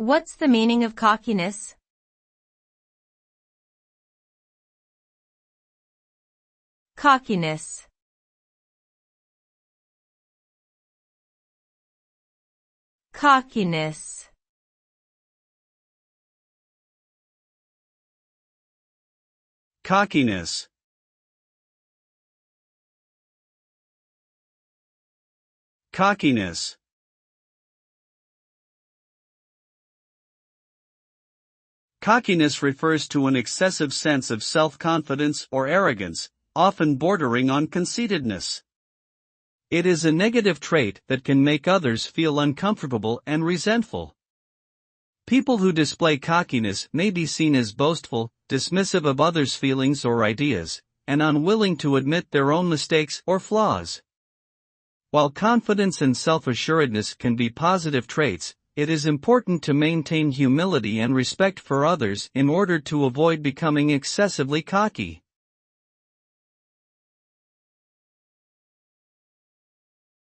What's the meaning of cockiness? Cockiness. Cockiness. Cockiness. Cockiness. Cockiness refers to an excessive sense of self-confidence or arrogance, often bordering on conceitedness. It is a negative trait that can make others feel uncomfortable and resentful. People who display cockiness may be seen as boastful, dismissive of others' feelings or ideas, and unwilling to admit their own mistakes or flaws. While confidence and self-assuredness can be positive traits, it is important to maintain humility and respect for others in order to avoid becoming excessively cocky.